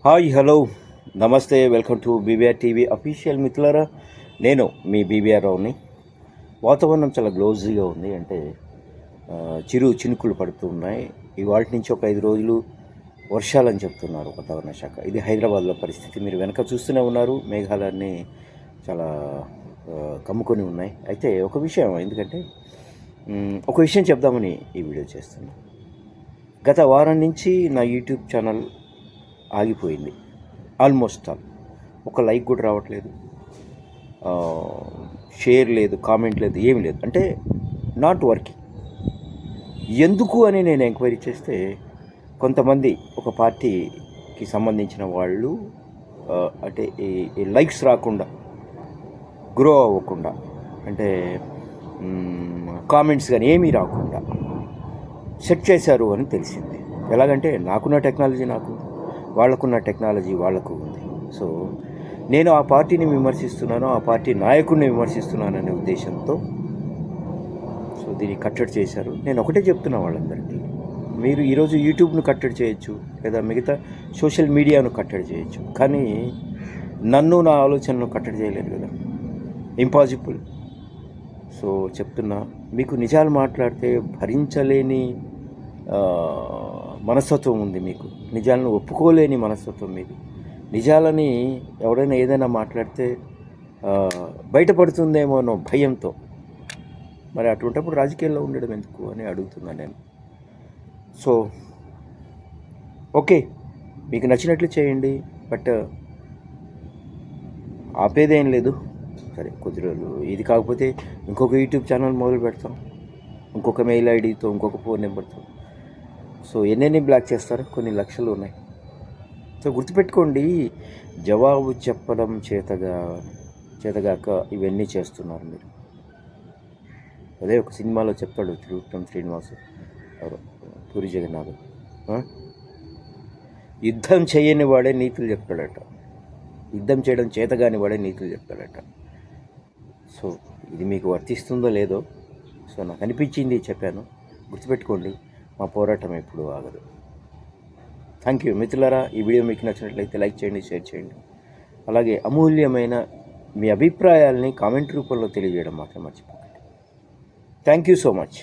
Hi hello నమస్తే, welcome to BBR TV official. మిత్రులారా, నేను మీ బీబీఆర్ రావుని. వాతావరణం చాలా గ్లోజీగా ఉంది, అంటే చిరు చినుకులు పడుతూ ఉన్నాయి. ఇవాళ నుంచి ఒక 5 రోజులు వర్షాలని చెప్తున్నారు వాతావరణ శాఖ. ఇది హైదరాబాద్లో పరిస్థితి. మీరు వెనక చూస్తూనే ఉన్నారు, మేఘాలన్నీ చాలా కమ్ముకొని ఉన్నాయి. అయితే ఒక విషయం, ఎందుకంటే ఒక విషయం చెప్దామని ఈ వీడియో చేస్తున్నాను. గత వారం నుంచి నా యూట్యూబ్ ఛానల్ ఆగిపోయింది. ఆల్మోస్ట్ ఆల్ ఒక లైక్ కూడా రావట్లేదు, షేర్ లేదు, కామెంట్ లేదు, ఏమి లేదు. అంటే నాట్ వర్కింగ్. ఎందుకు అని నేను ఎంక్వైరీ చేస్తే కొంతమంది ఒక పార్టీకి సంబంధించిన వాళ్ళు అంటే ఈ లైక్స్ రాకుండా, గ్రో అవ్వకుండా, అంటే కామెంట్స్ కానీ ఏమీ రాకుండా సెట్ చేశారు అని తెలిసింది. ఎలాగంటే నాకున్న టెక్నాలజీ నాకు, వాళ్ళకున్న టెక్నాలజీ వాళ్ళకు ఉంది. సో నేను ఆ పార్టీని విమర్శిస్తున్నాను, ఆ పార్టీ నాయకుడిని విమర్శిస్తున్నాను అనే ఉద్దేశంతో సో దీన్ని కట్టడి చేశారు. నేను ఒకటే చెప్తున్నా వాళ్ళందరికీ, మీరు ఈరోజు యూట్యూబ్ను కట్టడి చేయొచ్చు, లేదా మిగతా సోషల్ మీడియాను కట్టడి చేయొచ్చు, కానీ నన్ను, నా ఆలోచనను కట్టడి చేయలేరు కదా, ఇంపాసిబుల్. సో చెప్తున్నా, మీకు నిజాలు మాట్లాడితే భరించలేని మనస్తత్వం ఉంది, మీకు నిజాలను ఒప్పుకోలేని మనస్తత్వం మీది. నిజాలని ఎవడైనా ఏదైనా మాట్లాడితే బయటపడుతుందేమో అన్న భయంతో, మరి అటువంటిప్పుడు రాజకీయాల్లో ఉండడం ఎందుకు అని అడుగుతున్నాను నేను. సో ఓకే, మీకు నచ్చినట్లు చేయండి, బట్ ఆపేదేం లేదు. సరే, కొద్ది రోజులు ఇది కాకపోతే ఇంకొక యూట్యూబ్ ఛానల్ మొదలు పెడతాం, ఇంకొక మెయిల్ ఐడితో, ఇంకొక ఫోన్ నెంబర్తో. సో ఎన్నెన్ని బ్లాక్ చేస్తారు, కొన్ని లక్షలు ఉన్నాయి. సో గుర్తుపెట్టుకోండి, జవాబు చెప్పడం చేతగాక ఇవన్నీ చేస్తున్నారు మీరు. అదే ఒక సినిమాలో చెప్తాడు త్రివిక్రమ్ శ్రీనివాస్, పూరి జగన్నాథ్, యుద్ధం చేయని వాడే నీతులు చెప్తాడట, యుద్ధం చేయడం చేతగాని వాడే నీతులు చెప్తాడట. సో ఇది మీకు వర్తిస్తుందో లేదో, సో నాకు అనిపించింది చెప్పాను. గుర్తుపెట్టుకోండి, మా పోరాటం ఎప్పుడు ఆగదు. థ్యాంక్ యూ మిత్రులారా. ఈ వీడియో మీకు నచ్చినట్లయితే లైక్ చేయండి, షేర్ చేయండి. అలాగే అమూల్యమైన మీ అభిప్రాయాల్ని కామెంట్ రూపంలో తెలియజేయడం మాత్రం మర్చిపోకండి. Thank you so much.